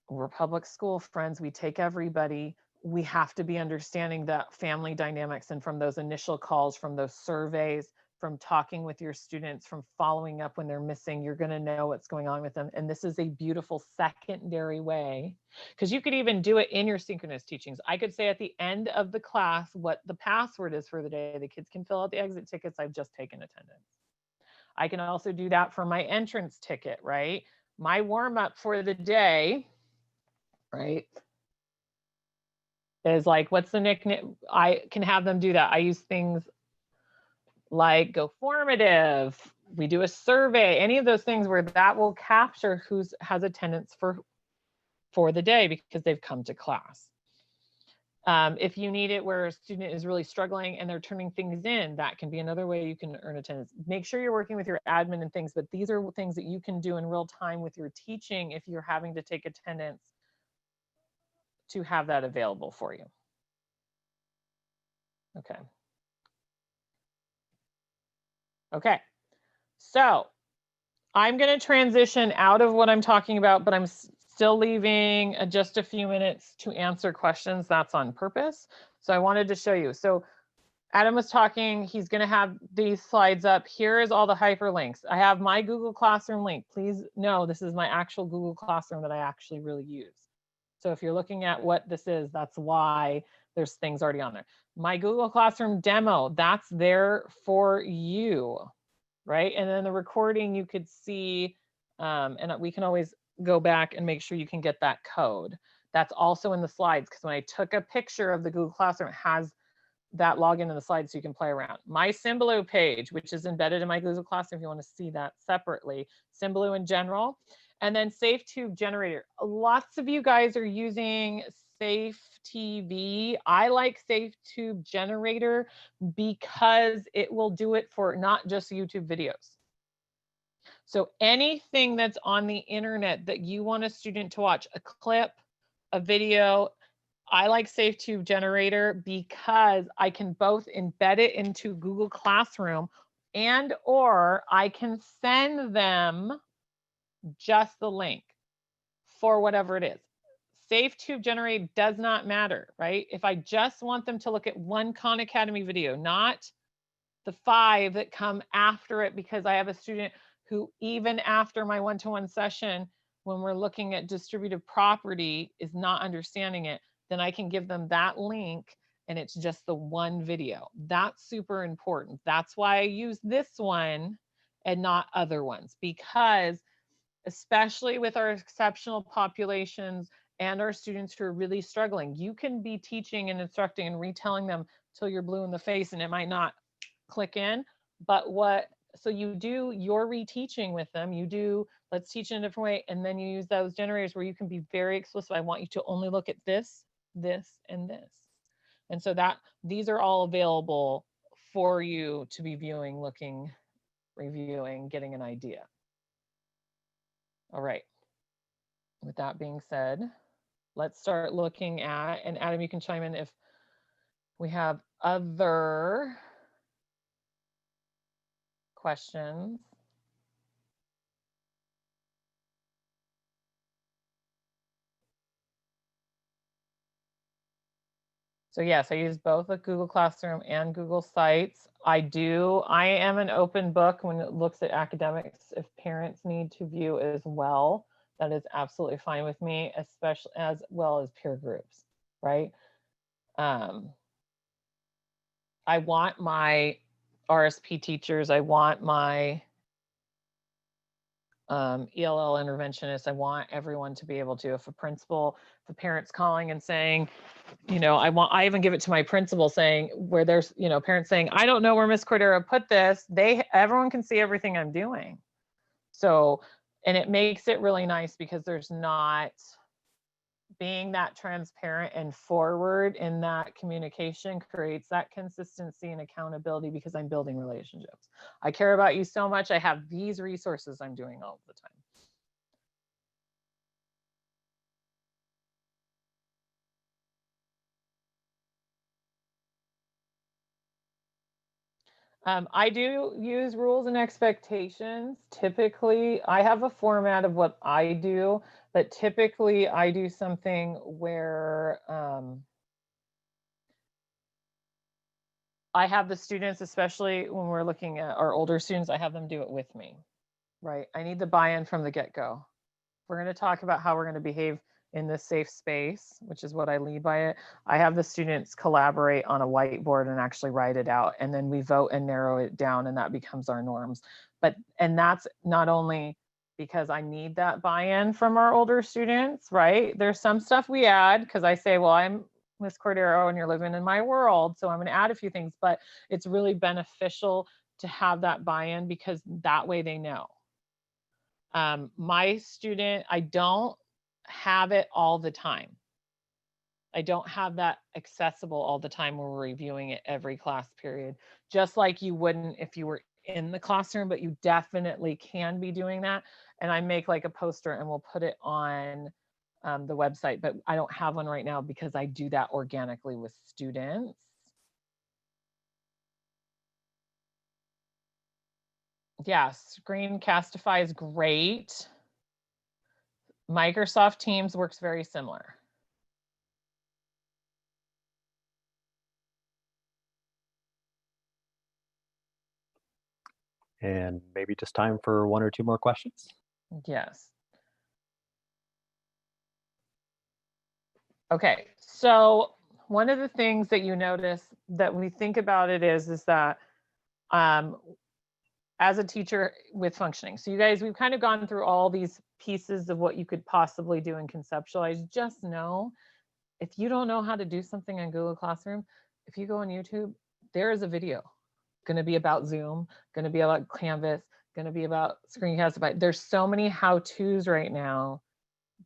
we're public school friends, we take everybody. We have to be understanding that family dynamics, and from those initial calls, from those surveys, from talking with your students, from following up when they're missing, you're going to know what's going on with them. And this is a beautiful secondary way, because you could even do it in your synchronous teachings. I could say at the end of the class what the password is for the day. The kids can fill out the exit tickets. I've just taken attendance. I can also do that for my entrance ticket, right? My warm up for the day, right, is like, what's the nickname? I can have them do that. I use things like Go Formative. We do a survey, any of those things where that will capture who has attendance for the day because they've come to class. If you need it where a student is really struggling and they're turning things in, that can be another way you can earn attendance. Make sure you're working with your admin and things, but these are things that you can do in real time with your teaching if you're having to take attendance, to have that available for you. Okay. Okay, so I'm going to transition out of what I'm talking about, but I'm still leaving just a few minutes to answer questions. That's on purpose. So I wanted to show you. So Adam was talking, he's going to have these slides up. Here is all the hyperlinks. I have my Google Classroom link. Please know this is my actual Google Classroom that I actually really use. So if you're looking at what this is, that's why there's things already on there. My Google Classroom demo, that's there for you, right? And then the recording you could see, and we can always go back and make sure you can get that code. That's also in the slides, because when I took a picture of the Google Classroom, it has that login in the slides so you can play around. My Symbaloo page, which is embedded in my Google Classroom, if you want to see that separately, Symbaloo in general. And then SafeTube Generator. Lots of you guys are using SafeTV. I like SafeTube Generator because it will do it for not just YouTube videos. So anything that's on the internet that you want a student to watch, a clip, a video, I like SafeTube Generator because I can both embed it into Google Classroom, and or I can send them just the link for whatever it is. SafeTube Generator does not matter, right? If I just want them to look at one Khan Academy video, not the 5 that come after it, because I have a student who, even after my one-to-one session, when we're looking at distributive property, is not understanding it, then I can give them that link and it's just the one video. That's super important. That's why I use this one and not other ones, because especially with our exceptional populations and our students who are really struggling, you can be teaching and instructing and retelling them till you're blue in the face and it might not click in. But so you do your reteaching with them, you do, let's teach in a different way, and then you use those generators where you can be very explicit. I want you to only look at this, this, and this. And so that these are all available for you to be viewing, looking, reviewing, getting an idea. All right. With that being said, let's start looking at, and Adam, you can chime in if we have other questions. So yes, I use both a Google Classroom and Google Sites. I am an open book when it looks at academics if parents need to view as well. That is absolutely fine with me, especially as well as peer groups, right? I want my RSP teachers, I want my ELL interventionists, I want everyone to be able to, if a principal, if a parent's calling and saying, I even give it to my principal saying, where there's, parents saying, I don't know where Miss Cordero put this, everyone can see everything I'm doing. So, and it makes it really nice because there's not being that transparent and forward in that communication creates that consistency and accountability because I'm building relationships. I care about you so much. I have these resources I'm doing all the time. I do use rules and expectations. Typically, I have a format of what I do, but typically I do something where I have the students, especially when we're looking at our older students, I have them do it with me, right? I need the buy-in from the get-go. We're going to talk about how we're going to behave in this safe space, which is what I lead by it. I have the students collaborate on a whiteboard and actually write it out. And then we vote and narrow it down, and that becomes our norms. And that's not only because I need that buy-in from our older students, right? There's some stuff we add because I say, well, I'm Miss Cordero and you're living in my world, so I'm going to add a few things, but it's really beneficial to have that buy-in because that way they know. My student, I don't have it all the time. I don't have that accessible all the time when we're reviewing it every class period, just like you wouldn't if you were in the classroom, but you definitely can be doing that. And I make like a poster and we'll put it on the website, but I don't have one right now because I do that organically with students. Yeah, Screencastify is great. Microsoft Teams works very similar. And maybe just time for one or two more questions. Yes. Okay, so one of the things that you notice that we think about it is that as a teacher with functioning, so you guys, we've kind of gone through all these pieces of what you could possibly do and conceptualize. Just know, if you don't know how to do something on Google Classroom, if you go on YouTube, there is a video going to be about Zoom, going to be about Canvas, going to be about Screencastify. There's so many how-tos right now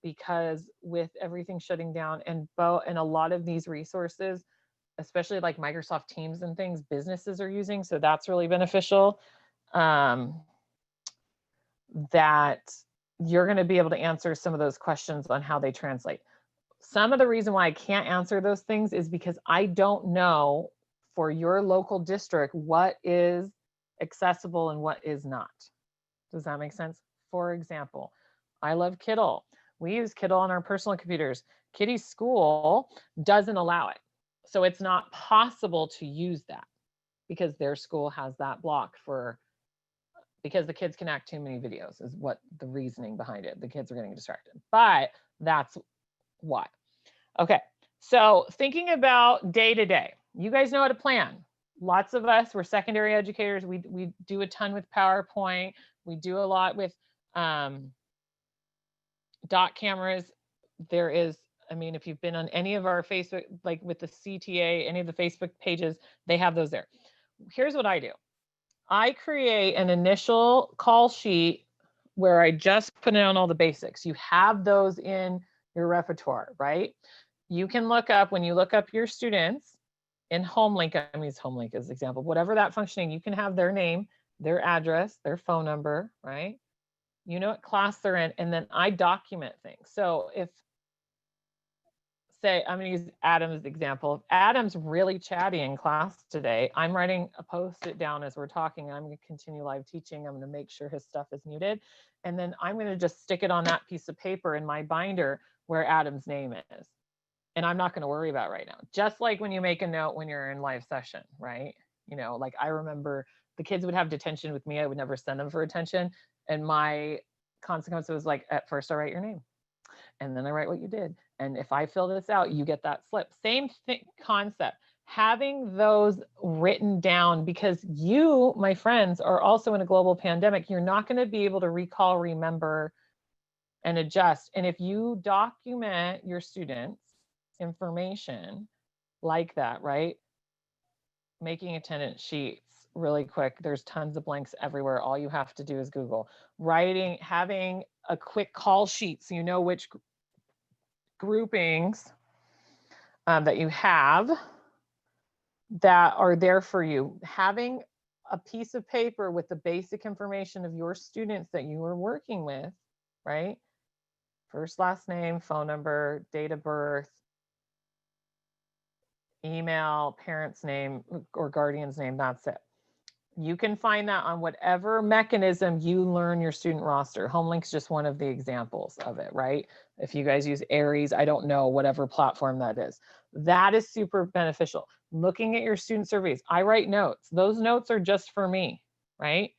because with everything shutting down and a lot of these resources, especially like Microsoft Teams and things, businesses are using. So that's really beneficial. That you're going to be able to answer some of those questions on how they translate. Some of the reason why I can't answer those things is because I don't know for your local district what is accessible and what is not. Does that make sense? For example, I love Kiddle. We use Kiddle on our personal computers. Kitty's school doesn't allow it. So it's not possible to use that because their school has that block because the kids can act too many videos is what the reasoning behind it. The kids are getting distracted, but that's why. Okay, so thinking about day to day, you guys know how to plan. Lots of us, we're secondary educators. We do a ton with PowerPoint. We do a lot with dot cameras. There is, I mean, if you've been on any of our Facebook, like with the CTA, any of the Facebook pages, they have those there. Here's what I do. I create an initial call sheet where I just put in all the basics. You have those in your repertoire, right? You can look up, when you look up your students in HomeLink, I'm going to use HomeLink as an example, whatever that functioning, you can have their name, their address, their phone number, right? You know what class they're in, and then I document things. So if, say, I'm going to use Adam's example. If Adam's really chatty in class today, I'm writing a post-it down as we're talking. I'm going to continue live teaching. I'm going to make sure his stuff is muted. And then I'm going to just stick it on that piece of paper in my binder where Adam's name is. And I'm not going to worry about right now. Just like when you make a note when you're in live session, right? You know, like I remember the kids would have detention with me. I would never send them for attention. And my consequence was like, at first I write your name and then I write what you did. And if I fill this out, you get that slip. Same concept. Having those written down, because you, my friends, are also in a global pandemic. You're not going to be able to recall, remember, and adjust. And if you document your students' information like that, right? Making attendance sheets really quick. There's tons of blanks everywhere. All you have to do is Google. Writing, having a quick call sheet so you know which groupings that you have that are there for you. Having a piece of paper with the basic information of your students that you are working with, right? First, last name, phone number, date of birth, email, parent's name, or guardian's name, that's it. You can find that on whatever mechanism you learn your student roster. HomeLink's just one of the examples of it, right? If you guys use Aries, I don't know, whatever platform that is. That is super beneficial. Looking at your student surveys, I write notes. Those notes are just for me, right?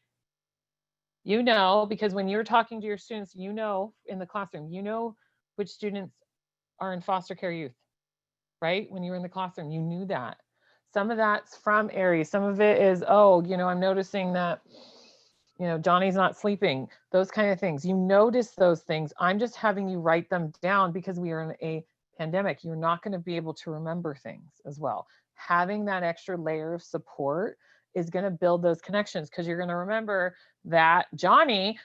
You know, because when you're talking to your students, you know, in the classroom, you know which students are in foster care youth, right? When you were in the classroom, you knew that. Some of that's from Aries. Some of it is, oh, you know, I'm noticing that, you know, Johnny's not sleeping. Those kind of things. You notice those things. I'm just having you write them down because we are in a pandemic. You're not going to be able to remember things as well. Having that extra layer of support is going to build those connections, because you're going to remember that Johnny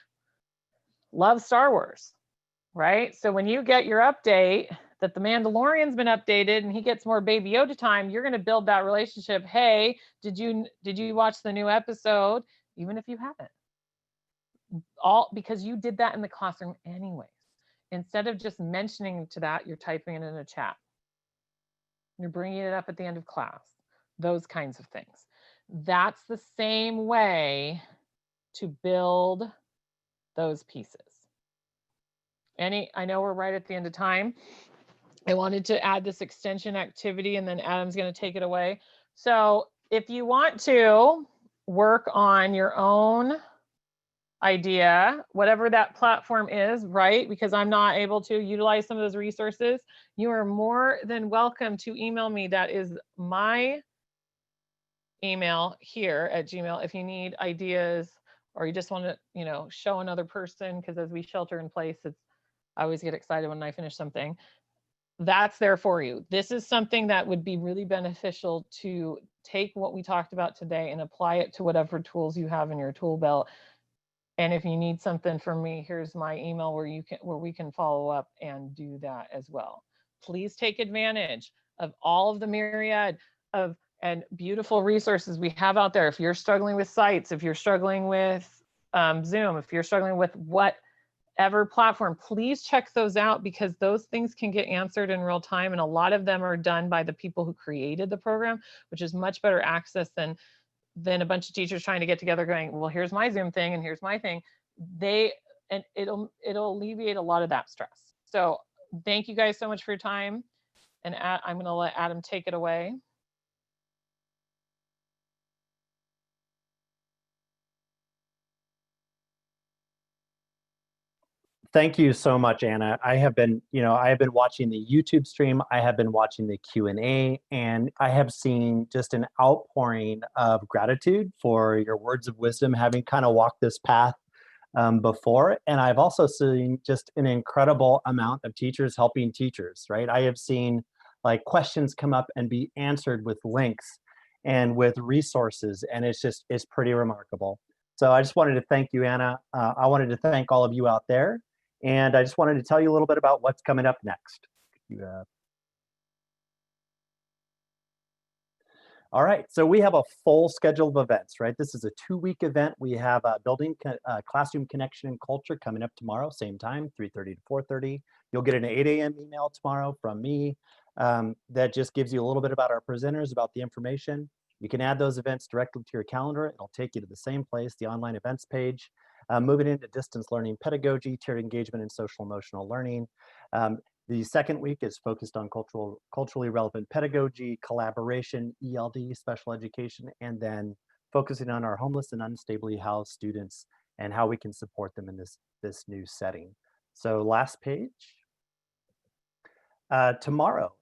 loves Star Wars, right? So when you get your update that the Mandalorian's been updated and he gets more Baby Yoda time, you're going to build that relationship. Hey, did you watch the new episode? Even if you haven't, all because you did that in the classroom anyways. Instead of just mentioning to that, you're typing it in a chat. You're bringing it up at the end of class. Those kinds of things. That's the same way to build those pieces. I know we're right at the end of time. I wanted to add this extension activity, and then Adam's going to take it away. So if you want to work on your own idea, whatever that platform is, right? Because I'm not able to utilize some of those resources, you are more than welcome to email me. That is my email here at Gmail if you need ideas, or you just want to, you know, show another person, because as we shelter in place, I always get excited when I finish something. That's there for you. This is something that would be really beneficial to take what we talked about today and apply it to whatever tools you have in your tool belt. And if you need something from me, here's my email where we can follow up and do that as well. Please take advantage of all of the myriad of and beautiful resources we have out there. If you're struggling with sites, if you're struggling with Zoom, if you're struggling with whatever platform, please check those out, because those things can get answered in real time. And a lot of them are done by the people who created the program, which is much better access than a bunch of teachers trying to get together going, well, here's my Zoom thing and here's my thing. And it'll alleviate a lot of that stress. So thank you guys so much for your time. And I'm going to let Adam take it away. Thank you so much, Anna. I have been watching the YouTube stream. I have been watching the Q&A, and I have seen just an outpouring of gratitude for your words of wisdom, having kind of walked this path before. And I've also seen just an incredible amount of teachers helping teachers, right? I have seen like questions come up and be answered with links and with resources, and it's pretty remarkable. So I just wanted to thank you, Anna. I wanted to thank all of you out there. And I just wanted to tell you a little bit about what's coming up next. All right, so we have a full schedule of events, right? This is a 2-week event. We have building classroom connection and culture coming up tomorrow, same time, 3:30 to 4:30. You'll get an 8 a.m. email tomorrow from me that just gives you a little bit about our presenters, about the information. You can add those events directly to your calendar. It'll take you to the same place, the online events page. Moving into distance learning pedagogy, tiered engagement, and social emotional learning. The second week is focused on culturally relevant pedagogy, collaboration, ELD, special education, and then focusing on our homeless and unstably housed students and how we can support them in this new setting. So last page. Tomorrow,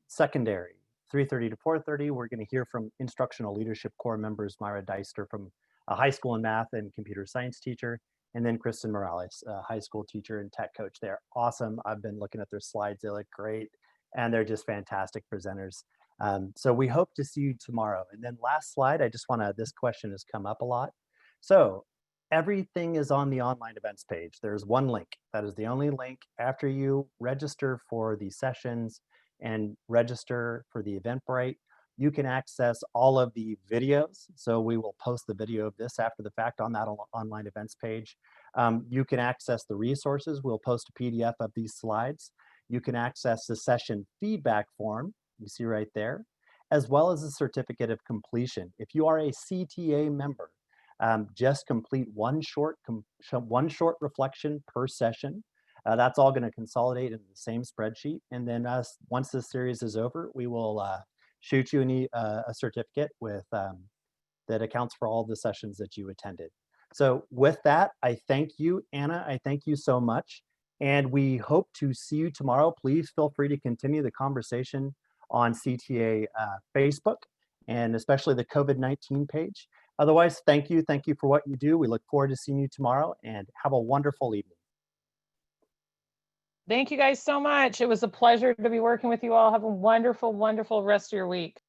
secondary, 3:30 to 4:30, we're going to hear from Instructional Leadership Corps members Myra Deister from a high school and math and computer science teacher, and then Kristen Morales, a high school teacher and tech coach. They're awesome. I've been looking at their slides. They look great, and they're just fantastic presenters. So we hope to see you tomorrow. And then last slide, I just want to, this question has come up a lot. So everything is on the online events page. There's one link. That is the only link. After you register for the sessions and register for the Eventbrite, you can access all of the videos. So we will post the video of this after the fact on that online events page. You can access the resources. We'll post a PDF of these slides. You can access the session feedback form, you see right there, as well as a certificate of completion. If you are a CTA member, just complete one short reflection per session. That's all going to consolidate into the same spreadsheet. And then once this series is over, we will shoot you a certificate with that accounts for all the sessions that you attended. So with that, I thank you, Anna. I thank you so much. And we hope to see you tomorrow. Please feel free to continue the conversation on CTA Facebook, and especially the COVID-19 page. Otherwise, thank you. Thank you for what you do. We look forward to seeing you tomorrow, and have a wonderful evening. Thank you guys so much. It was a pleasure to be working with you all. Have a wonderful, wonderful rest of your week.